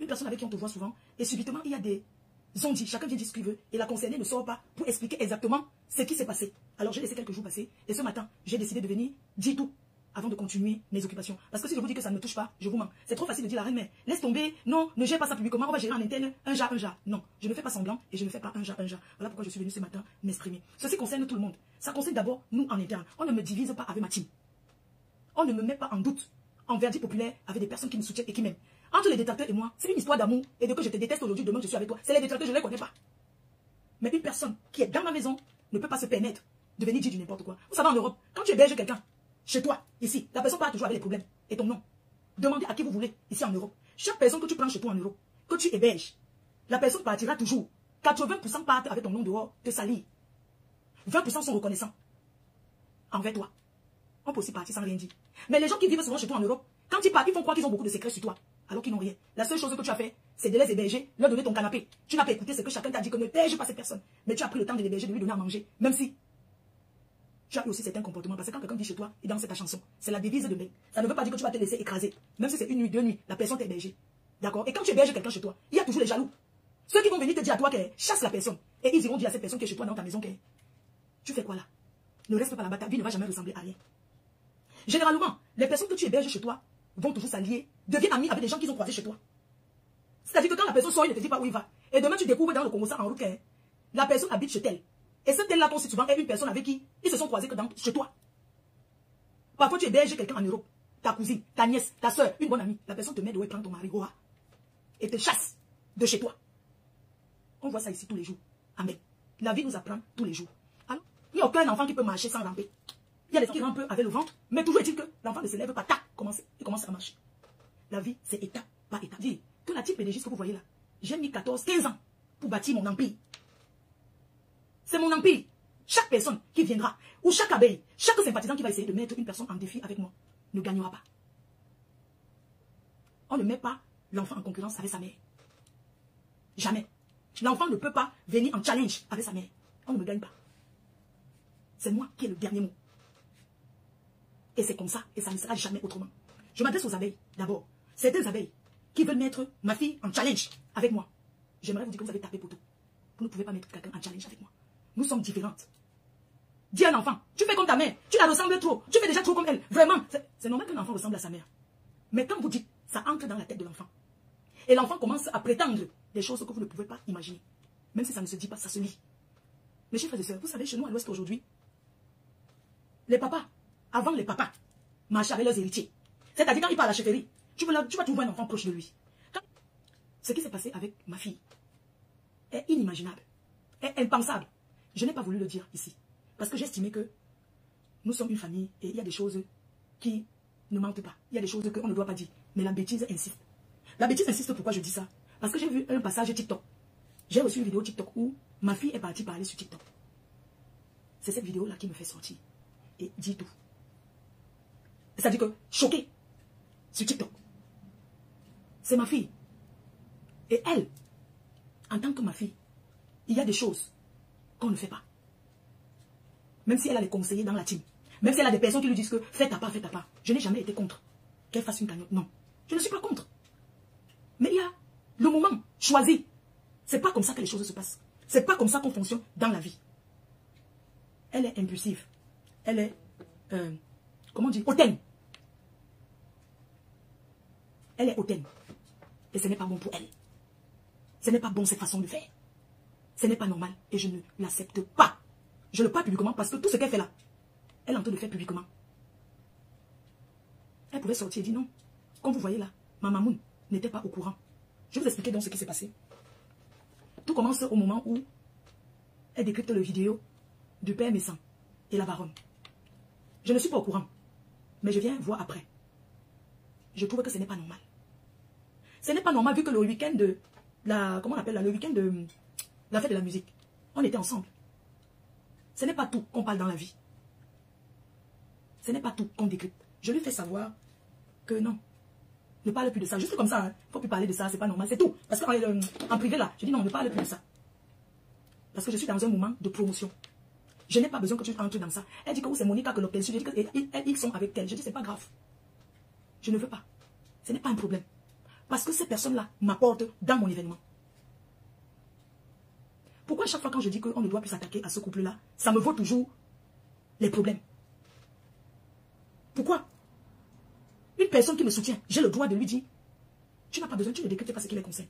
personne avec qui on te voit souvent, et subitement, il y a des ondits, chacun vient dire ce qu'il veut, et la concernée ne sort pas pour expliquer exactement ce qui s'est passé. Alors j'ai laissé quelques jours passer, et ce matin, j'ai décidé de venir dire tout, avant de continuer mes occupations. Parce que si je vous dis que ça ne me touche pas, je vous mens. C'est trop facile de dire la reine, mais laisse tomber, non, ne gère pas ça publiquement, on va gérer en interne, un jas. Non, je ne fais pas semblant, et je ne fais pas un jas. Voilà pourquoi je suis venu ce matin m'exprimer. Ceci concerne tout le monde. Ça concerne d'abord nous en interne. On ne me divise pas avec ma team. On ne me met pas en doute, en verdict populaire, avec des personnes qui me soutiennent et qui m'aiment. Entre les détracteurs et moi, c'est une histoire d'amour et de que je te déteste aujourd'hui, demain je suis avec toi. C'est les détracteurs, je ne les connais pas. Mais une personne qui est dans ma maison ne peut pas se permettre de venir dire du n'importe quoi. Vous savez, en Europe, quand tu héberges quelqu'un, chez toi, ici, la personne part toujours avec les problèmes et ton nom. Demandez à qui vous voulez, ici en Europe. Chaque personne que tu prends chez toi en Europe, que tu héberges, la personne partira toujours. 80% partent avec ton nom dehors, te salir. 20% sont reconnaissants envers toi. On peut aussi partir sans rien dire. Mais les gens qui vivent souvent chez toi en Europe, quand ils partent, ils font croire qu'ils ont beaucoup de secrets sur toi, alors qu'ils n'ont rien. La seule chose que tu as fait, c'est de les héberger, leur donner ton canapé. Tu n'as pas écouté ce que chacun t'a dit, que ne t'héberge pas cette personne. Mais tu as pris le temps de l'héberger, de lui donner à manger. Même si tu as eu aussi certains comportements. Parce que quand quelqu'un vit chez toi, et dans ta chanson, c'est la devise de mec. Ça ne veut pas dire que tu vas te laisser écraser. Même si c'est une nuit, 2 nuits, la personne t'est hébergée. D'accord? Et quand tu héberges quelqu'un chez toi, il y a toujours les jaloux. Ceux qui vont venir te dire à toi qu'elle chasse la personne. Et ils iront dire à cette personne qui est chez toi dans ta maison que tu fais quoi là? Ne reste pas là-bas, ta vie ne va jamais ressembler à rien. Généralement, les personnes que tu héberges chez toi vont toujours s'allier, deviennent amis avec des gens qu'ils ont croisés chez toi. C'est-à-dire que quand la personne sort, il ne te dit pas où il va. Et demain, tu découvres dans le Congo ça en route que la personne habite chez elle. Et cette telle-là, ton souvent, est une personne avec qui ils se sont croisés que chez toi. Parfois, tu héberges quelqu'un en Europe, ta cousine, ta nièce, ta soeur, une bonne amie. La personne te met de où elle prend ton mari, et te chasse de chez toi. On voit ça ici tous les jours. Amen. La vie nous apprend tous les jours. Alors, il n'y a aucun enfant qui peut marcher sans ramper. Il y a des gens qui rampent avec le ventre, mais toujours est-il que l'enfant ne se lève pas, tac, il commence à marcher. La vie, c'est étape par étape. Dis que la type pédagogiste que vous voyez là, j'ai mis 14, 15 ans pour bâtir mon empire. C'est mon empire. Chaque personne qui viendra, ou chaque abeille, chaque sympathisant qui va essayer de mettre une personne en défi avec moi, ne gagnera pas. On ne met pas l'enfant en concurrence avec sa mère. Jamais. L'enfant ne peut pas venir en challenge avec sa mère. On ne me gagne pas. C'est moi qui ai le dernier mot. Et c'est comme ça, et ça ne sera jamais autrement. Je m'adresse aux abeilles, d'abord. Certaines abeilles qui veulent mettre ma fille en challenge avec moi. J'aimerais vous dire que vous avez tapé poteau. Vous ne pouvez pas mettre quelqu'un en challenge avec moi. Nous sommes différentes. Dis à un enfant, tu fais comme ta mère, tu la ressembles trop, tu fais déjà trop comme elle. Vraiment, c'est normal qu'un enfant ressemble à sa mère. Mais quand vous dites, ça entre dans la tête de l'enfant. Et l'enfant commence à prétendre des choses que vous ne pouvez pas imaginer. Même si ça ne se dit pas, ça se lit. Mes chers frères et sœurs, vous savez, chez nous à l'Ouest aujourd'hui, les papas, avant les papas, marchaient avec leurs héritiers. C'est-à-dire quand ils partent à la chefferie, tu vas trouver un enfant proche de lui. Ce qui s'est passé avec ma fille est inimaginable, est impensable. Je n'ai pas voulu le dire ici. Parce que j'estimais que nous sommes une famille et il y a des choses qui ne mentent pas. Il y a des choses qu'on ne doit pas dire. Mais la bêtise insiste. La bêtise insiste, pourquoi je dis ça? Parce que j'ai vu un passage TikTok. J'ai reçu une vidéo TikTok où ma fille est partie parler sur TikTok. C'est cette vidéo-là qui me fait sortir et dit tout. C'est-à-dire que, choquée sur TikTok. C'est ma fille. Et elle, en tant que ma fille, il y a des choses qu'on ne fait pas. Même si elle a des conseillers dans la team. Même si elle a des personnes qui lui disent que fais ta part, fais ta part. Je n'ai jamais été contre qu'elle fasse une cagnotte. Non. Je ne suis pas contre. Mais il y a le moment choisi. C'est pas comme ça que les choses se passent. C'est pas comme ça qu'on fonctionne dans la vie. Elle est impulsive. Elle est, comment on dit, hautaine. Elle est hautaine. Et ce n'est pas bon pour elle. Ce n'est pas bon cette façon de faire. Ce n'est pas normal. Et je ne l'accepte pas. Je le parle publiquement parce que tout ce qu'elle fait là, elle est en train de faire publiquement. Elle pouvait sortir et dire non. Comme vous voyez là, ma maman n'était pas au courant. Je vais vous expliquer donc ce qui s'est passé. Tout commence au moment où elle décrypte le vidéo du père Messan et la baronne. Je ne suis pas au courant. Mais je viens voir après. Je trouve que ce n'est pas normal. Ce n'est pas normal vu que le week-end de la... Comment on appelle là? Le week-end de la fête de la musique. On était ensemble. Ce n'est pas tout qu'on parle dans la vie. Ce n'est pas tout qu'on décrypte. Je lui fais savoir que non. Ne parle plus de ça. Juste comme ça. Il ne faut plus parler de ça. C'est pas normal. C'est tout. Parce qu'en privé là, je dis non, ne parle plus de ça. Parce que je suis dans un moment de promotion. Je n'ai pas besoin que tu entres dans ça. Elle dit que c'est Monica que l'obtient. Je dis qu'ils sont avec elle. Je dis c'est pas grave. Je ne veux pas. Ce n'est pas un problème. Parce que ces personnes-là m'apportent dans mon événement. Pourquoi chaque fois quand je dis qu'on ne doit plus s'attaquer à ce couple-là, ça me vaut toujours les problèmes? Pourquoi? Une personne qui me soutient, j'ai le droit de lui dire, tu n'as pas besoin, tu ne décryptes pas ce qu'il est conseille.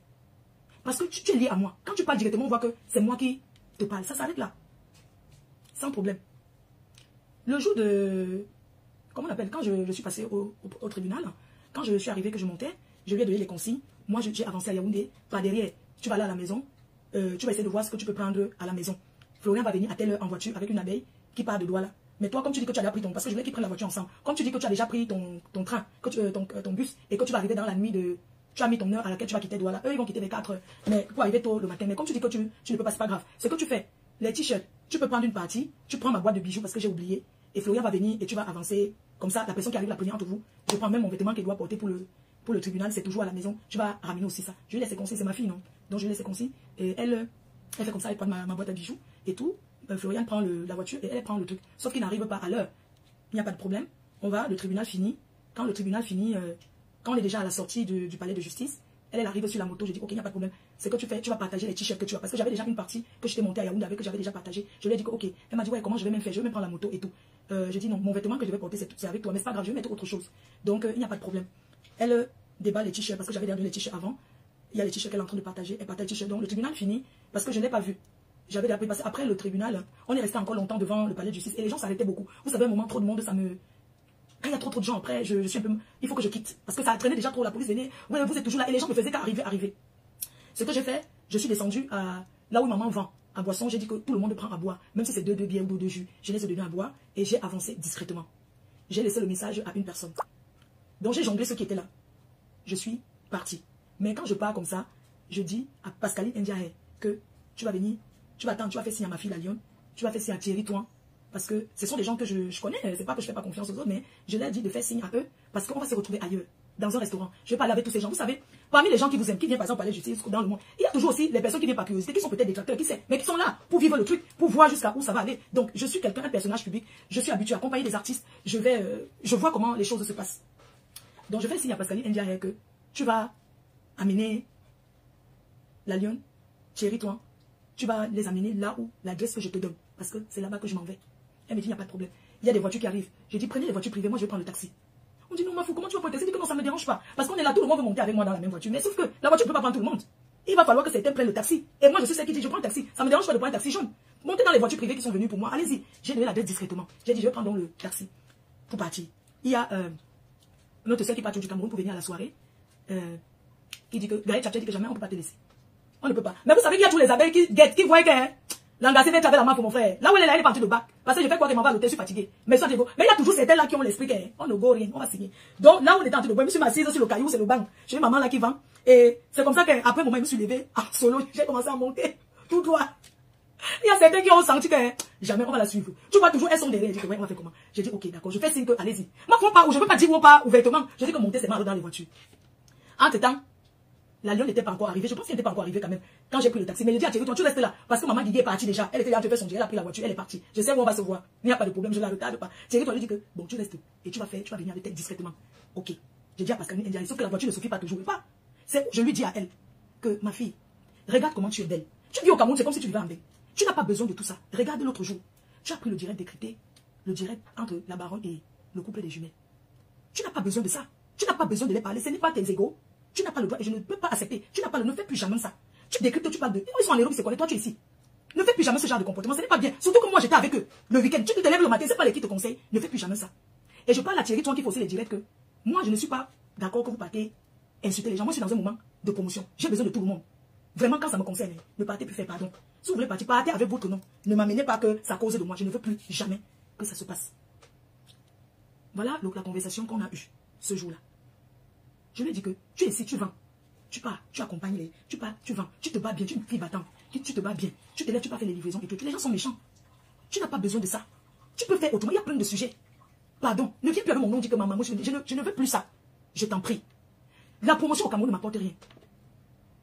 Parce que tu es lié à moi. Quand tu parles directement, on voit que c'est moi qui te parle. Ça s'arrête là. Sans problème. Le jour de... Comment on appelle? Quand je suis passé au tribunal, quand je suis arrivé, que je montais, je lui ai donné les consignes. Moi, j'ai avancé à Yaoundé. Par derrière, tu vas aller à la maison. Tu vas essayer de voir ce que tu peux prendre à la maison. Florian va venir à telle heure en voiture avec une abeille qui part de Douala. Mais toi, comme tu dis que tu as déjà pris ton... Parce que je voulais qu'ils prennent la voiture ensemble. Comme tu dis que tu as déjà pris ton train, ton bus, et que tu vas arriver dans la nuit de... Tu as mis ton heure à laquelle tu vas quitter Douala. Eux, ils vont quitter vers 4 heures. Mais pour arriver tôt le matin. Mais comme tu dis que tu ne peux pas, c'est pas grave. Ce que tu fais, les t-shirts, tu peux prendre une partie, tu prends ma boîte de bijoux parce que j'ai oublié. Et Florian va venir et tu vas avancer. Comme ça, la personne qui arrive la première entre vous, je prends même mon vêtement qu'elle doit porter pour le tribunal, c'est toujours à la maison. Tu vas ramener aussi ça. Je lui laisse ses consignes, c'est ma fille, non? Donc je lui laisse ses consignes. Et elle fait comme ça, elle prend ma boîte à bijoux et tout. Florian prend la voiture et elle prend le truc. Sauf qu'il n'arrive pas à l'heure. Il n'y a pas de problème. On va, le tribunal finit. Quand le tribunal finit, quand on est déjà à la sortie du palais de justice, elle arrive sur la moto. Je dis, ok, il n'y a pas de problème. C'est que tu fais, tu vas partager les t-shirts que tu as. Parce que j'avais déjà une partie que j'étais montée à Yaoundé avec, que j'avais déjà partagé. Je lui ai dit, ok. Elle m'a dit, ouais, comment je vais même faire? Je vais même prendre la moto et tout. Je dis, non, mon vêtement que je vais porter, c'est avec toi. Mais c'est pas grave, je vais mettre autre chose. Donc, il n'y a pas de problème. Elle débat les t-shirts parce que j'avais déjà donné les t-shirts avant. Il y a les t-shirts qu'elle est en train de partager. Elle partage les t-shirts. Donc, le tribunal finit parce que je ne l'ai pas vu. J'avais déjà passé. Après le tribunal, on est resté encore longtemps devant le palais de justice et les gens s'arrêtaient beaucoup. Vous savez, un moment, trop de monde, ça me... Quand il y a trop de gens, après, je suis un peu... Il faut que je quitte. Parce que ça a traîné déjà trop, la police venait. Ouais, vous êtes toujours là. Et les gens me faisaient qu'arriver. Ce que j'ai fait, je suis descendue à là où maman vend à boisson. J'ai dit que tout le monde prend à boire. Même si c'est deux bières ou deux jus. Je laisse donner à boire et j'ai avancé discrètement. J'ai laissé le message à une personne. Donc j'ai jonglé ceux qui étaient là. Je suis partie. Mais quand je pars comme ça, je dis à Pascaline Ndiaye que tu vas venir, tu vas attendre, tu vas faire signe à ma fille la Lyon, tu vas faire signe à Thierry Toin. Parce que ce sont des gens que je connais, c'est pas que je fais pas confiance aux autres, mais je leur dis de faire signe à eux, parce qu'on va se retrouver ailleurs, dans un restaurant. Je vais parler avec tous ces gens. Vous savez, parmi les gens qui vous aiment, qui viennent par exemple parler de justice dans le monde, il y a toujours aussi les personnes qui viennent par curiosité, qui sont peut-être détracteurs, qui sait, mais qui sont là pour vivre le truc, pour voir jusqu'à où ça va aller. Donc, je suis quelqu'un, un personnage public, je suis habitué à accompagner des artistes, je vois comment les choses se passent. Donc, je fais signe à Pascaline Ndiaye que tu vas amener la Lyon, Thierry Toin, tu vas les amener là où l'adresse que je te donne, parce que c'est là-bas que je m'en vais. Elle me dit, il n'y a pas de problème. Il y a des voitures qui arrivent. Je dis, prenez les voitures privées, moi je vais prendre le taxi. On dit, non, ma fou, comment tu vas prendre le taxi? Elle dit que non, ça ne me dérange pas. Parce qu'on est là, tout le monde veut monter avec moi dans la même voiture. Mais sauf que la voiture ne peut pas prendre tout le monde. Il va falloir que certains prennent le taxi. Et moi, je suis celle qui dit, je prends le taxi. Ça ne me dérange pas de prendre un taxi jaune. Montez dans les voitures privées qui sont venues pour moi. Allez-y. J'ai donné l'adresse discrètement. J'ai dit, je vais prendre donc le taxi pour partir. Il y a notre soeur qui part du Cameroun pour venir à la soirée. Qui dit que, Gaël Tchatché dit que jamais on ne peut pas te laisser. On ne peut pas. Mais vous savez qu'il y a tous les abeilles qui voient que, l'engagé vient avec la main pour mon frère. Là où elle est là, elle est partie de bac. Parce que je fais quoi qu'elle m'envoie à l'hôtel, je suis fatiguée. Mais ça, mais il y a toujours certains là qui ont l'esprit qu'on ne go rien, on va signer. Donc là où on est en train de boire, je me suis assise sur le caillou, c'est le banc. J'ai une maman là qui vend. Et c'est comme ça qu'après un moment, je me suis levée en solo. J'ai commencé à monter tout droit. Il y a certains qui ont senti que jamais on va la suivre. Tu vois toujours, elles sont derrière. Je dis que ouais, on va faire comment? J'ai dit ok, d'accord. Je fais signe que allez-y. Moi, faut pas, ou je peux pas dire ou pas ouvertement. Je dis que monter, c'est marre dans les voitures. Entre temps, la Lyon n'était pas encore arrivée. Je pense qu'elle n'était pas encore arrivée quand même. Quand j'ai pris le taxi. Mais je dis à Thierry, toi, tu restes là. Parce que maman Guigui est partie déjà. Elle était là, tu fais son elle a pris la voiture, elle est partie. Je sais où on va se voir. Il n'y a pas de problème, je la retarde pas. Thierry, toi, lui dit que bon, tu restes. Et tu vas venir avec elle discrètement. Ok. J'ai dit à Pascaline Ndiaye, sauf que la voiture ne suffit pas toujours. Pas. Je lui dis à elle que ma fille, regarde comment tu es belle. Tu dis au Cameroun, c'est comme si tu vivais en bain. Tu n'as pas besoin de tout ça. Regarde l'autre jour. Tu as pris le direct décrypté, le direct entre la baronne et le couple des jumelles. Tu n'as pas besoin de ça. Tu n'as pas besoin de les parler. Ce n'est pas tes égos. Tu n'as pas le droit et je ne peux pas accepter. Tu n'as pas ne fais plus jamais ça. Tu décryptes, tu parles de... Ils sont en Europe, c'est quoi? Toi, tu es ici. Ne fais plus jamais ce genre de comportement. Ce n'est pas bien. Surtout que moi, j'étais avec eux le week-end. Tu te lèves le matin, c'est pas les qui te conseillent. Ne fais plus jamais ça. Et je parle à Thierry, toi qui faut aussi les directs que moi, je ne suis pas d'accord que vous partez insulter les gens. Moi, je suis dans un moment de promotion. J'ai besoin de tout le monde. Vraiment, quand ça me concerne, ne partez plus faire pardon. Si vous voulez partir, partez avec votre nom. Ne m'amenez pas que ça cause de moi. Je ne veux plus jamais que ça se passe. Voilà la conversation qu'on a eue ce jour-là. Je lui ai dit que tu es ici, tu vends. Tu pars, tu accompagnes les... Tu pars, tu vends. Tu te bats bien, tu es une fille battante. Tu te bats bien. Tu te lèves, tu peux faire les livraisons et tout. Les gens sont méchants. Tu n'as pas besoin de ça. Tu peux faire autrement. Il y a plein de sujets. Pardon. Ne viens plus avec mon nom, dit que maman, moi, je ne veux plus ça. Je t'en prie. La promotion au Cameroun ne m'apporte rien.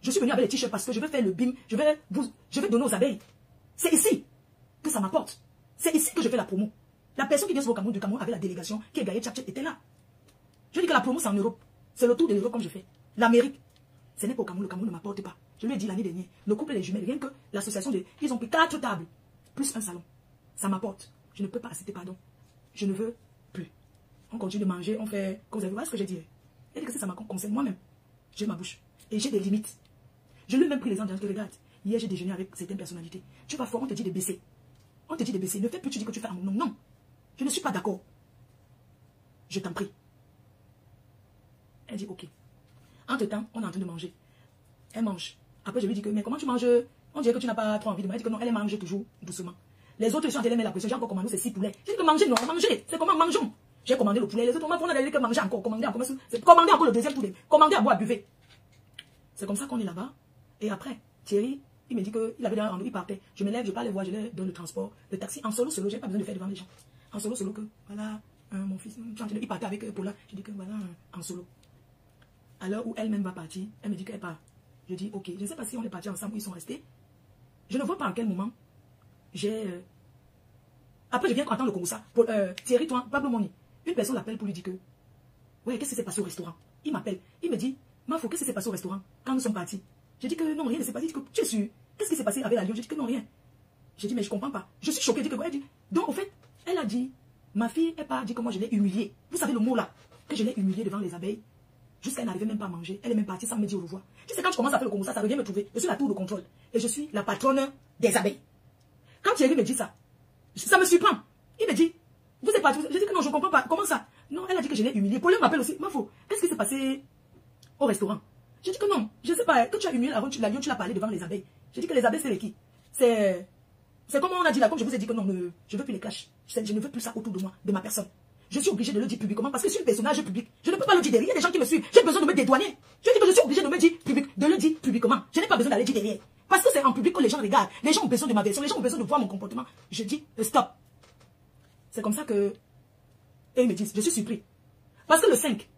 Je suis venu avec les t-shirts parce que je vais faire le bim. Je vais donner aux abeilles. C'est ici que ça m'apporte. C'est ici que je fais la promo. La personne qui vient sur le Cameroun du Cameroun avec la délégation qui est Gaël Tchatché était là. Je dis que la promo, c'est en Europe. C'est le tour de l'Europe comme je fais. L'Amérique, Ce n'est pas au Cameroun, le Cameroun ne m'apporte pas. Je lui ai dit l'année dernière, le couple des jumelles, rien que l'association, ils ont pris 4 tables, plus un salon. Ça m'apporte. Je ne peux pas accepter pardon. Je ne veux plus. On continue de manger, on fait... Comme vous avez vu, ce que j'ai dit. Elle dit que ça me concerne moi-même. J'ai ma bouche. Et j'ai des limites. Je lui ai même pris les gens de regarde. Hier, j'ai déjeuné avec certaines personnalités. Tu vas fort, on te dit de baisser. On te dit de baisser. Ne fais plus, tu dis que tu fais un nom. Non. Je ne suis pas d'accord. Je t'en prie. Elle dit ok. Entre-temps, on est en train de manger. Elle mange. Après, je lui dis que, mais comment tu manges? On dirait que tu n'as pas trop envie de manger. Elle dit que non, elle mange toujours doucement. Les autres, ils sont en train de mettre la pression. J'ai encore commandé ces 6 poulets. J'ai dit que manger, non, manger. C'est comment mangeons. J'ai commandé le poulet. Les autres, on a dit que manger encore. Commander encore. Commander encore le deuxième poulet. Commander à boire, buvez. C'est comme ça qu'on est là-bas. Et après, Thierry, il me dit qu'il avait un rendez-vous, il partait. Je me lève, je parle les voies, je l'ai dans le transport. Le taxi, en solo, j'ai pas besoin de faire devant les gens. En solo, que, voilà, mon fils, il partait avec Paula. Je dis que voilà, en solo. À l'heure où elle-même va partir, elle me dit qu'elle part. Je dis, ok, je ne sais pas si on est partis ensemble ou ils sont restés. Je ne vois pas en quel moment j'ai... Après, je viens entendre le Congo ça. Thierry, toi, Pablo Moni, une personne l'appelle pour lui dire que, ouais, qu'est-ce qui s'est passé au restaurant? Il m'appelle, il me dit, Mafo, qu'est-ce qui s'est passé au restaurant quand nous sommes partis? Je dis que non, rien ne s'est passé. Il dit que tu es sûr? Qu'est-ce qui s'est passé avec la Lyon? Je dis que non, rien. Je dis, mais je ne comprends pas. Je suis choquée. Elle dit, donc, au fait, elle a dit, ma fille, elle pas dit que moi je l'ai humiliée. Vous savez le mot là, que je l'ai humiliée devant les abeilles. Jusqu'à elle n'arrivait même pas à manger. Elle est même partie sans me dire au revoir. Tu sais, quand je commence à faire le Congo, ça revient me trouver. Je suis la tour de contrôle. Et je suis la patronne des abeilles. Quand Thierry me dit ça, ça me surprend. Il me dit, vous êtes parti. Je dis que non, je ne comprends pas. Comment ça? Non, elle a dit que je l'ai humiliée. Pauline m'appelle aussi. Mafo, qu'est-ce qui s'est passé au restaurant? Je dis que non, je ne sais pas. Que tu as humilié la Lyon, tu l'as parlé devant les abeilles. Je dis que les abeilles, c'est les qui? C'est comme on a dit là, comme je vous ai dit que non, je ne veux plus les clashs. Je ne veux plus ça autour de moi, de ma personne. Je suis obligée de le dire publiquement parce que je suis un personnage public. Je ne peux pas le dire derrière. Il y a des gens qui me suivent. J'ai besoin de me dédouaner. Je dis que je suis obligée de me dire de le dire publiquement. Je n'ai pas besoin d'aller dire derrière. Parce que c'est en public que les gens regardent. Les gens ont besoin de ma version. Les gens ont besoin de voir mon comportement. Je dis stop. C'est comme ça que... Et ils me disent, je suis surpris. Parce que le 5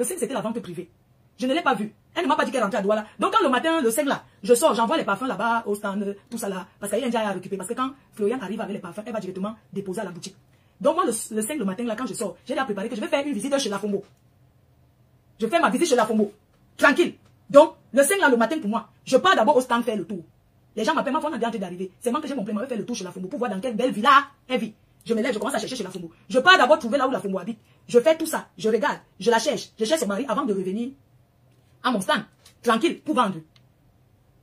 c'était la vente privée. Je ne l'ai pas vu. Elle ne m'a pas dit qu'elle rentrait à Douala. Donc quand le matin, le 5 là, je sors, j'envoie les parfums là-bas au stand, tout ça là. Parce qu'il y a un gars à récupérer. Parce que quand Florian arrive avec les parfums, elle va directement déposer à la boutique. Donc moi, le 5 le matin, là, quand je sors, j'ai déjà préparé que je vais faire une visite chez la Fombo. Je fais ma visite chez la Fombo. Tranquille. Donc, le 5 là, le matin pour moi, je pars d'abord au stand faire le tour. Les gens m'appellent, ma femme a déjà d'arriver. C'est moi que j'ai mon pleinement, je vais faire le tour chez la Fombo pour voir dans quelle belle villa elle vit. Je me lève, je commence à chercher chez la Fombo. Je pars d'abord trouver là où la Fombo habite. Je fais tout ça, je regarde, je la cherche. Je cherche son mari avant de revenir à mon stand. Tranquille, pour vendre.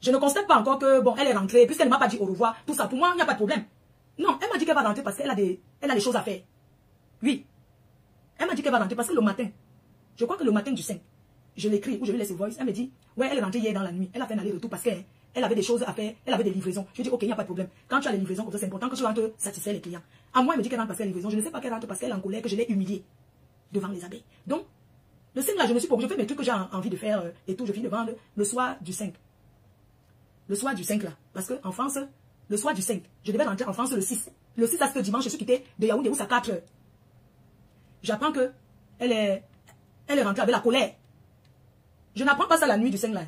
Je ne constate pas encore que, bon, elle est rentrée, puisqu'elle ne m'a pas dit au revoir, tout ça. Pour moi, il n'y a pas de problème. Non, elle m'a dit qu'elle va rentrer parce qu'elle a des choses à faire. Oui. Elle m'a dit qu'elle va rentrer parce que le matin, je crois que le matin du 5, je l'écris ou je lui laisse voice. Elle me dit, ouais, elle est rentrée hier dans la nuit. Elle a fait un aller-retour parce qu'elle avait des choses à faire. Elle avait des livraisons. Je dis, ok, il n'y a pas de problème. Quand tu as les livraisons, c'est important que tu rentres satisfaire les clients. À moi, elle me dit qu'elle rentre parce qu'elle a les livraisons. Je ne sais pas qu'elle rentre parce qu'elle est en colère, que je l'ai humiliée devant les abeilles. Donc, le 5 là, je me suis pas, je fais mes trucs que j'ai envie de faire et tout. Je finis de vendre le soir du 5. Le soir du 5 là. Parce qu'en France, le soir du 5, je devais rentrer en France le 6. Le 6, à ce dimanche, je suis quitté de Yaoundé où c'est à 4 heures. J'apprends que elle est rentrée avec la colère. Je n'apprends pas ça la nuit du 5 là.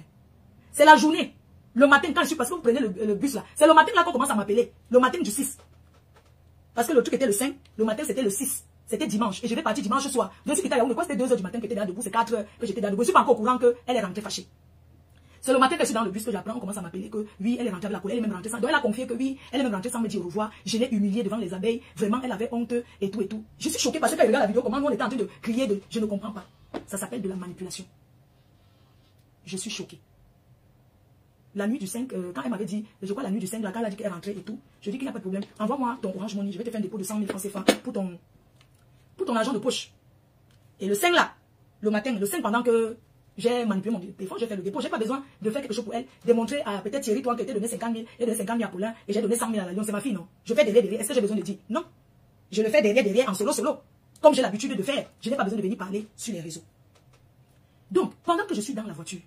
C'est la journée. Le matin, quand je suis, parce que vous prenez le bus là. C'est le matin là qu'on commence à m'appeler. Le matin du 6. Parce que le truc était le 5. Le matin, c'était le 6. C'était dimanche. Et je vais partir dimanche soir. Je suis quitté à Yaoundé. Quoi, c'était 2 heures du matin que j'étais là debout. C'est 4 heures que j'étais là debout. Je ne suis pas encore au courant qu'elle est rentrée fâchée. C'est le matin que je suis dans le bus que j'apprends, on commence à m'appeler que oui, elle est rentrée avec la colère, elle est même rentrée sans. Donc elle a confié que oui, elle est même rentrée sans me dire au revoir. Je l'ai humiliée devant les abeilles. Vraiment, elle avait honte et tout et tout. Je suis choquée parce que quand je regarde la vidéo, comment nous on était en train de crier je ne comprends pas. Ça s'appelle de la manipulation. Je suis choquée. La nuit du 5, quand elle m'avait dit, je crois la nuit du 5, là, quand elle a dit qu'elle est rentrée et tout, je dis qu'il n'y a pas de problème. Envoie-moi ton Orange Money, je vais te faire un dépôt de 100 000 francs CFA pour ton argent de poche. Et le 5 là, le matin, le 5 pendant que j'ai manipulé mon téléphone, j'ai fait le dépôt. Je n'ai pas besoin de faire quelque chose pour elle, démontrer à peut-être Thierry, toi, qui était donné 50 000, et donné 50 000 à Paulin, et j'ai donné 100 000 à la Lyon. C'est ma fille, non? Je fais derrière. Est-ce que j'ai besoin de dire? Non. Je le fais derrière, en solo. Comme j'ai l'habitude de faire. Je n'ai pas besoin de venir parler sur les réseaux. Donc, pendant que je suis dans la voiture,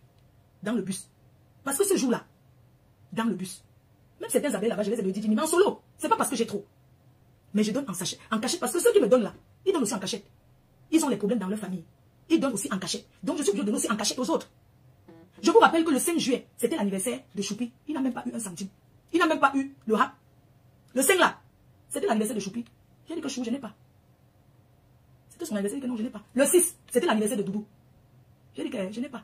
dans le bus, parce que ce jour-là, dans le bus, même certains abeilles là-bas, je les ai dit, mais en solo. C'est pas parce que j'ai trop. Mais je donne en cachette, parce que ceux qui me donnent là, ils donnent aussi en cachette. Ils ont les problèmes dans leur famille. Ils donnent aussi en cachette. Donc je suis obligée de donner aussi en cachette aux autres. Je vous rappelle que le 5 juillet, c'était l'anniversaire de Choupi. Il n'a même pas eu un centime. Il n'a même pas eu le rap. Le 5 là, c'était l'anniversaire de Choupi. J'ai dit que Chou, je n'ai pas. C'était son anniversaire, que non, je n'ai pas. Le 6, c'était l'anniversaire de Doudou. J'ai dit que je n'ai pas.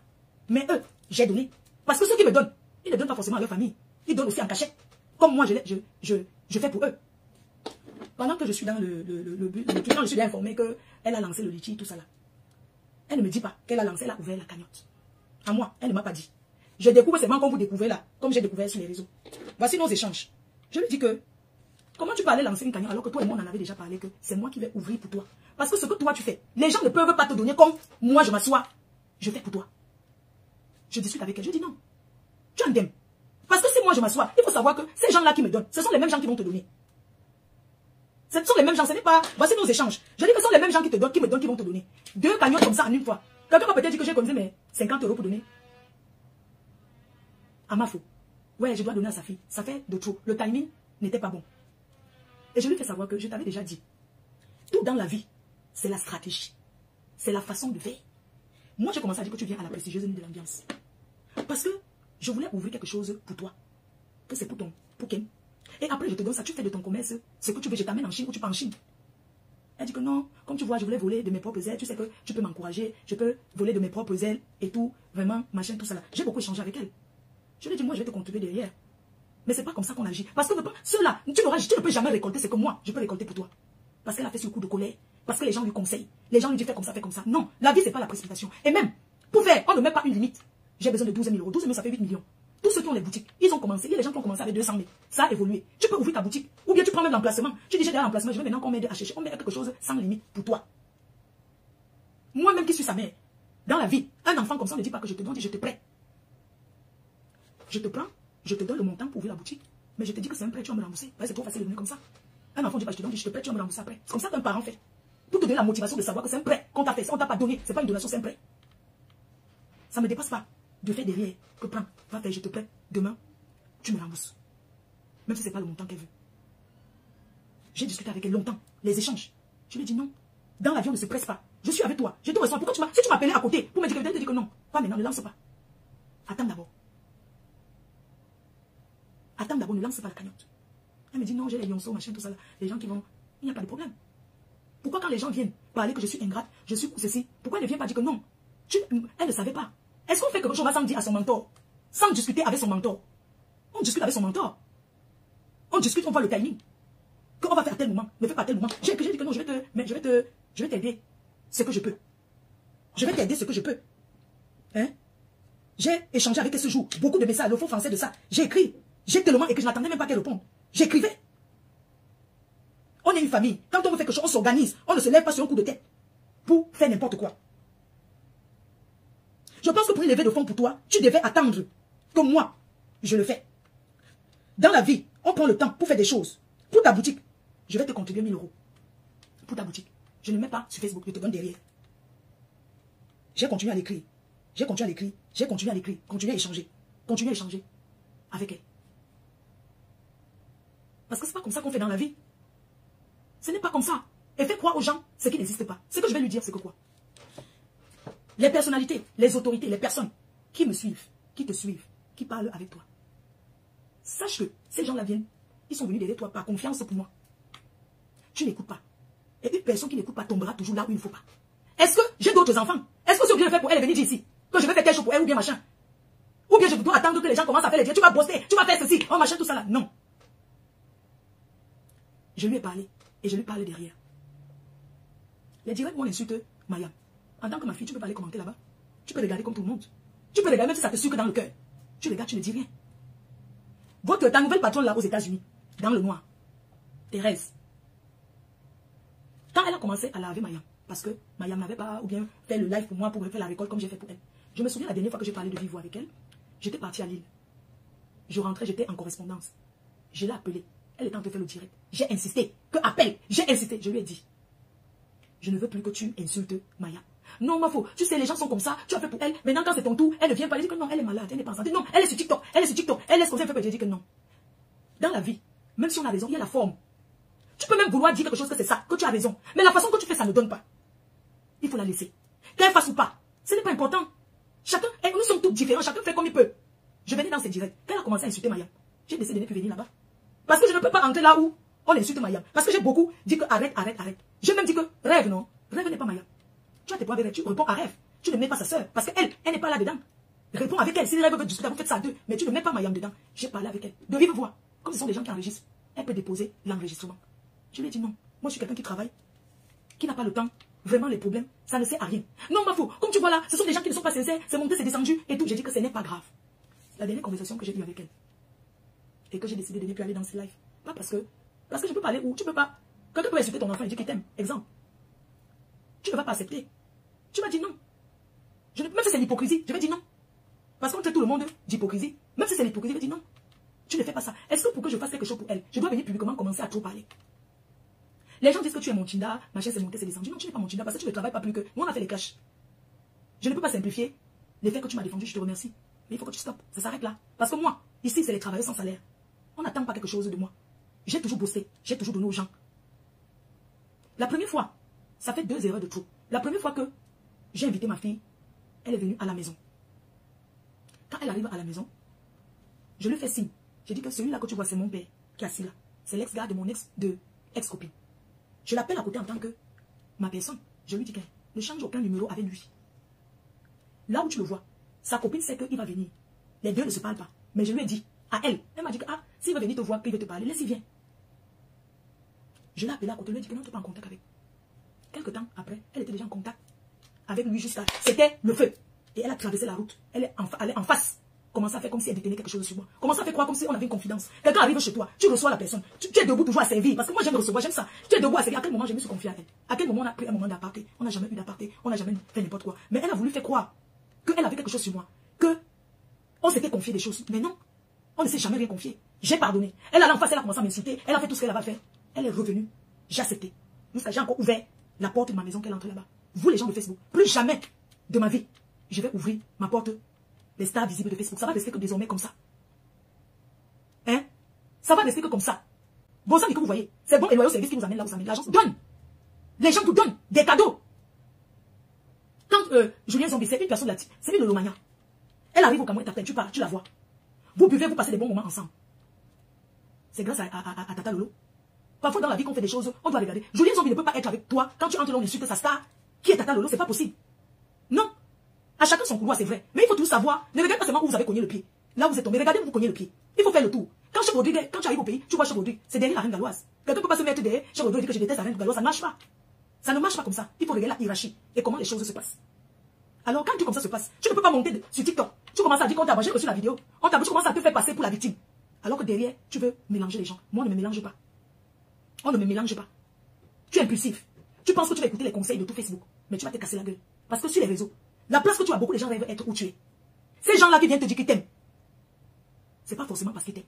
Mais eux, j'ai donné. Parce que ceux qui me donnent, ils ne donnent pas forcément à leur famille. Ils donnent aussi en cachette. Comme moi, je fais pour eux. Pendant que je suis dans le client, je suis informé qu'elle a lancé le litchi, tout ça là. Elle ne me dit pas qu'elle a lancé, elle a ouvert la cagnotte. À moi, elle ne m'a pas dit. Je découvre seulement comme vous découvrez là, comme j'ai découvert sur les réseaux. Voici nos échanges. Je lui dis que, comment tu peux aller lancer une cagnotte alors que toi et moi on en avait déjà parlé que c'est moi qui vais ouvrir pour toi. Parce que ce que toi tu fais, les gens ne peuvent pas te donner comme moi je m'assois. Je fais pour toi. Je discute avec elle, je dis non. Tu en t'aimes. Parce que si moi je m'assois, il faut savoir que ces gens-là qui me donnent, ce sont les mêmes gens qui vont te donner. Ce sont les mêmes gens, ce n'est pas... Voici nos échanges. Je dis que ce sont les mêmes gens qui te donnent, qui me donnent, qui vont te donner. 2 cagnottes comme ça en une fois. Quelqu'un va peut-être dire que j'ai économisé mes 50 € pour donner. À ma faute. Ouais, je dois donner à sa fille. Ça fait de trop. Le timing n'était pas bon. Et je lui fais savoir que je t'avais déjà dit. Tout dans la vie, c'est la stratégie. C'est la façon de faire. Moi, j'ai commencé à dire que tu viens à la prestigieuse nuit de l'ambiance. Parce que je voulais ouvrir quelque chose pour toi. Que c'est pour Ken. Et après, je te donne ça. Tu fais de ton commerce ce que tu veux. Je t'amène en Chine ou tu pars en Chine. Elle dit que non. Comme tu vois, je voulais voler de mes propres ailes. Tu sais que tu peux m'encourager. Je peux voler de mes propres ailes et tout. Vraiment, machin, tout ça là. J'ai beaucoup échangé avec elle. Je lui ai dit, moi, je vais te contribuer derrière. Mais c'est pas comme ça qu'on agit. Parce que ceux-là, tu ne peux jamais récolter ce que moi, je peux récolter pour toi. Parce qu'elle a fait ce coup de colère. Parce que les gens lui conseillent. Les gens lui disent, fais comme ça, fais comme ça. Non, la vie, c'est pas la précipitation. Et même, pour faire, on ne met pas une limite. J'ai besoin de 12 000 €. 12 000, ça fait 8 millions. Tous ceux qui ont les boutiques, ils ont commencé. Il y a des gens qui ont commencé avec 200 000. Ça a évolué. Tu peux ouvrir ta boutique. Ou bien tu prends même l'emplacement. Tu dis, j'ai déjà l'emplacement, je veux maintenant qu'on m'aide à chercher. On met quelque chose sans limite pour toi. Moi-même qui suis sa mère, dans la vie, un enfant comme ça ne dit pas que je te donne, je te prête. Je te prends, je te donne le montant pour ouvrir la boutique. Mais je te dis que c'est un prêt, tu vas me rembourser. C'est trop facile de donner comme ça. Un enfant dit pas, je te donne, je te prête, tu vas me rembourser après. C'est comme ça qu'un parent fait. Pour te donner la motivation de savoir que c'est un prêt qu'on t'a fait. On ne t'a pas donné. Ce n'est pas une donation, c'est un prêt. Ça ne me dépasse pas de faire derrière. Que prends, va faire, je te prête. Demain, tu me rembourses. Même si ce n'est pas le montant qu'elle veut. J'ai discuté avec elle longtemps. Les échanges. Je lui ai dit non. Dans l'avion, ne se presse pas. Je suis avec toi. Je te reçois. Pourquoi si tu m'appelais à côté pour me dire que, que non. Pas maintenant, ne lance pas. Attends d'abord. Attends d'abord, ne lance pas la cagnotte. Elle me dit non, j'ai les lionceaux, machin, tout ça là. Les gens qui vont... Il n'y a pas de problème. Pourquoi quand les gens viennent parler que je suis ingrate, je suis ceci, pourquoi elle ne vient pas dire que non? Elle ne savait pas. Est-ce qu'on fait quelque chose sans dire à son mentor? Sans discuter avec son mentor? On discute avec son mentor. On discute, on voit le timing. Qu'on va faire à tel moment, ne fais pas à tel moment. J'ai dit que non, je vais t'aider ce que je peux. Je vais t'aider ce que je peux. Hein? J'ai échangé avec elle ce jour. Beaucoup de messages, le faux français de ça. J'ai écrit. J'ai tellement écrit que je n'attendais même pas qu'elle réponde. J'écrivais. On est une famille. Quand on veut faire quelque chose, on s'organise. On ne se lève pas sur un coup de tête pour faire n'importe quoi. Je pense que pour une levée de fonds pour toi, tu devais attendre que moi, je le fais. Dans la vie, on prend le temps pour faire des choses. Pour ta boutique, je vais te contribuer 1 000 €. Pour ta boutique. Je ne mets pas sur Facebook, je te donne derrière. J'ai continué à l'écrire. J'ai continué à l'écrire. J'ai continué à l'écrire. Continué à échanger. Continué à échanger avec elle. Parce que ce n'est pas comme ça qu'on fait dans la vie. Ce n'est pas comme ça. Et fais croire aux gens ce qui n'existe pas. Ce que je vais lui dire, c'est que quoi? Les personnalités, les autorités, les personnes qui me suivent, qui te suivent, qui parlent avec toi. Sache que ces gens-là viennent, ils sont venus derrière toi par confiance pour moi. Tu n'écoutes pas. Et une personne qui n'écoute pas tombera toujours là où il ne faut pas. Est-ce que j'ai d'autres enfants? Est-ce que c'est bien fait pour elle de venir dire ici? Que je vais faire quelque chose pour elle ou bien machin? Ou bien je dois attendre que les gens commencent à faire les dieux. Tu vas bosser, tu vas faire ceci, oh machin, tout ça là. Non. Je lui ai parlé. Et je lui parle derrière. Les directs, moi, on insulte Mayam. En tant que ma fille, tu peux pas aller commenter là-bas. Tu peux regarder comme tout le monde. Tu peux regarder même si ça te sucre dans le cœur. Tu regardes, tu ne dis rien. Ta nouvelle patronne là aux États-Unis, dans le noir, Thérèse. Quand elle a commencé à laver Mayam, parce que Mayam n'avait pas ou bien fait le live pour moi pour faire la récolte comme j'ai fait pour elle. Je me souviens la dernière fois que j'ai parlé de vive voix avec elle, j'étais partie à Lille. Je rentrais, j'étais en correspondance. Je l'ai appelée. Elle était en train de faire le direct. J'ai insisté. Que appelle. J'ai insisté. Je lui ai dit. Je ne veux plus que tu insultes Maya. Non, ma faux. Tu sais, les gens sont comme ça. Tu as fait pour elle. Maintenant, quand c'est ton tour, elle ne vient pas. Elle dit que non, elle est malade. Elle n'est pas en santé. Non, elle est sur TikTok. Elle est sur TikTok. Elle laisse comme ça. Elle fait que je dis que non. Dans la vie, même si on a raison, il y a la forme. Tu peux même vouloir dire quelque chose que c'est ça, que tu as raison. Mais la façon que tu fais, ça ne donne pas. Il faut la laisser. Qu'elle fasse ou pas. Ce n'est pas important. Chacun, nous sommes tous différents. Chacun fait comme il peut. Je venais dans ses directs. Quand elle a commencé à insulter Maya, j'ai décidé de ne plus venir là-bas. Parce que je ne peux pas entrer là où on insulte Mayam. Parce que j'ai beaucoup dit que arrête, arrête, arrête. J'ai même dit que rêve, non. Rêve n'est pas Mayam. Tu as tes points avec elle, tu réponds à rêve. Tu ne mets pas sa soeur. Parce qu'elle, elle n'est pas là-dedans. Réponds avec elle. Si elle veut discuter, vous faites ça à deux. Mais tu ne mets pas Mayam dedans. J'ai parlé avec elle. De vive voix. Comme ce sont des gens qui enregistrent, elle peut déposer l'enregistrement. Je lui ai dit non. Moi, je suis quelqu'un qui travaille, qui n'a pas le temps. Vraiment, les problèmes, ça ne sert à rien. Non, ma fou, comme tu vois là, ce sont des gens qui ne sont pas sincères. C'est monté, c'est descendu et tout. J'ai dit que ce n'est pas grave. La dernière conversation que j'ai eue avec elle. Et que j'ai décidé de ne plus aller dans ces lives. Pas parce que je peux parler où tu peux pas. Quelqu'un peut insulter ton enfant et dire qu'il t'aime. Exemple. Tu ne vas pas accepter. Tu vas dire non. Même si c'est l'hypocrisie, je vais dire non. Parce qu'on traite tout le monde d'hypocrisie. Même si c'est l'hypocrisie, je vais dire non. Tu ne fais pas ça. Est-ce que pour que je fasse quelque chose pour elle, je dois venir publiquement commencer à trop parler? Les gens disent que tu es mon Tinda, machin c'est monté, c'est descendu. Non, tu n'es pas mon Tinda parce que tu ne travailles pas plus que... Nous, on a fait les clashs. Je ne peux pas simplifier les faits que tu m'as défendus, je te remercie. Mais il faut que tu stoppes. Ça s'arrête là. Parce que moi, ici, c'est les travailleurs sans salaire. On n'attend pas quelque chose de moi. J'ai toujours bossé. J'ai toujours donné aux gens. La première fois, ça fait 2 erreurs de trop. La première fois que j'ai invité ma fille, elle est venue à la maison. Quand elle arrive à la maison, je lui fais signe. J'ai dit que celui-là que tu vois, c'est mon père qui est assis là. C'est l'ex-gars de mon ex-copine. Je l'appelle à côté en tant que ma personne. Je lui dis qu'elle ne change aucun numéro avec lui. Là où tu le vois, sa copine sait qu'il va venir. Les deux ne se parlent pas. Mais je lui ai dit, à elle, elle m'a dit que, ah, s'il va venir te voir, qu'il veut te parler, laisse-y, viens. Je l'ai appelé à côté, je lui ai dit que non, tu n'es pas en contact avec. Quelque temps après, elle était déjà en contact avec lui jusqu'à... C'était le feu. Et elle a traversé la route. Elle est en face. Commence à faire comme si elle détenait quelque chose sur moi. Commence à faire croire comme si on avait une confidence. Quelqu'un arrive chez toi, tu reçois la personne. Tu es debout toujours à servir. Parce que moi j'aime recevoir, j'aime ça. Tu es debout à servir. À quel moment je me suis confiée à elle? À quel moment on a pris un moment d'aparté? On n'a jamais eu d'aparté. On n'a jamais fait n'importe quoi. Mais elle a voulu faire croire qu'elle avait quelque chose sur moi. Que on s'était confié des choses. Mais non. On ne s'est jamais rien confié. J'ai pardonné. Elle allait en face, elle a commencé à m'insulter. Elle a fait tout ce qu'elle avait fait. Elle est revenue. J'ai accepté. Jusqu'à j'ai encore ouvert la porte de ma maison qu'elle entre là-bas. Vous les gens de Facebook, plus jamais de ma vie, je vais ouvrir ma porte. Les stars visibles de Facebook, ça va rester que désormais comme ça. Hein? Ça va rester que comme ça. Bon sang, que vous voyez, c'est bon et loyal service qui vous amène là où ça amène. L'agence donne. Les gens vous donnent des cadeaux. Quand Julien Zombie, c'est une personne là, c'est une de l'Omania. Elle arrive au Cameroun, elle t'appelle, tu parles, tu la vois. Vous buvez, vous passez des bons moments ensemble. C'est grâce à Tata Lolo. Parfois dans la vie qu'on fait des choses, on doit regarder. Julien Zombie ne peut pas être avec toi quand tu entres dans l'insulte de sa star, qui est Tata Lolo, c'est pas possible. Non. À chacun son couloir, c'est vrai. Mais il faut tout savoir. Ne regardez pas seulement où vous avez cogné le pied. Là où vous êtes tombé, regardez où vous cognez le pied. Il faut faire le tour. Quand Chef Rodrigue, quand tu arrives au pays, tu vois Chef Rodrigue, c'est derrière la reine galloise. Quelqu'un ne peut pas se mettre derrière Chef Rodrigue et dire que je déteste la reine galloise, ça ne marche pas. Ça ne marche pas comme ça. Il faut regarder la hiérarchie et comment les choses se passent. Alors quand tout comme ça se passe, tu ne peux pas monter sur TikTok. Tu commences à dire qu'on t'a mangé reçu la vidéo. Tu commences à te faire passer pour la victime. Alors que derrière, tu veux mélanger les gens. Moi, on ne me mélange pas. On ne me mélange pas. Tu es impulsif. Tu penses que tu vas écouter les conseils de tout Facebook. Mais tu vas te casser la gueule. Parce que sur les réseaux, la place que tu as, beaucoup de gens rêvent être où tu es. Ces gens-là qui viennent te dire qu'ils t'aiment, c'est pas forcément parce qu'ils t'aiment.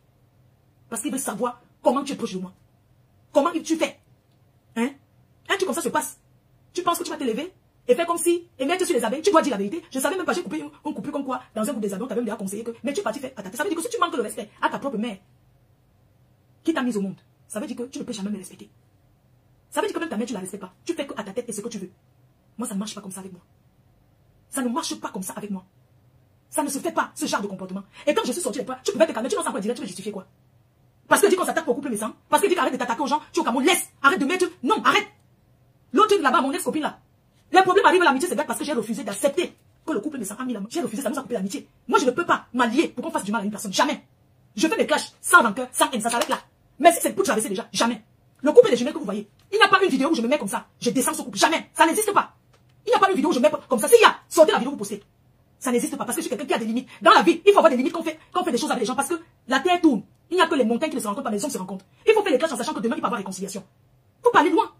Parce qu'ils veulent savoir comment tu es proche de moi. Comment tu fais. Hein? Un truc comme ça se passe. Tu penses que tu vas te lever et faire comme si, et mettre sur les abeilles, tu dois dire la vérité. Je savais même pas, j'ai coupé un coupure comme quoi, dans un groupe des abeilles, on t'avait déjà conseillé que, mais tu es parti faire à ta tête. Ça veut dire que si tu manques le respect à ta propre mère, qui t'a mise au monde, ça veut dire que tu ne peux jamais me respecter. Ça veut dire que même ta mère, tu ne la respectes pas. Tu fais que à ta tête et ce que tu veux. Moi, ça ne marche pas comme ça avec moi. Ça ne marche pas comme ça avec moi. Ça ne se fait pas, ce genre de comportement. Et quand je suis sorti des pas, tu pouvais te calmer, tu n'oses pas dire, tu veux justifier quoi? Parce que tu dis qu'on s'attaque pour couple méchant, parce que tu dis qu'arrête de t'attaquer aux gens, tu es au Cameroun, laisse, arrête de mettre, non, arrête. L'autre truc là-bas, mon ex-copine là. Le problème arrive à l'amitié, c'est parce que j'ai refusé d'accepter que le couple méchant a mis la main. J'ai refusé, ça nous a coupé l'amitié. Moi, je ne peux pas m'allier pour qu'on fasse du mal à une personne, jamais. Je fais des clashs sans rancœur, sans haine, ça s'arrête là. Mais si c'est pour traverser déjà, jamais. Le couple des jumelles que vous voyez, il n'y a pas une vidéo où je me mets comme ça, je descends ce couple, jamais. Ça n'existe pas. Il n'y a pas une vidéo où je me mets comme ça. S'il y a, sortez la vidéo, vous postez. Ça n'existe pas parce que je suis quelqu'un qui a des limites. Dans la vie, il faut avoir des limites quand on fait des choses avec les gens parce que la terre tourne. Il n'y a que les montagnes qui ne se rencontrent pas, mais les hommes se rencontrent. Il faut faire les clashs en sachant que demain, il peut y avoir réconciliation. Vous parlez loin.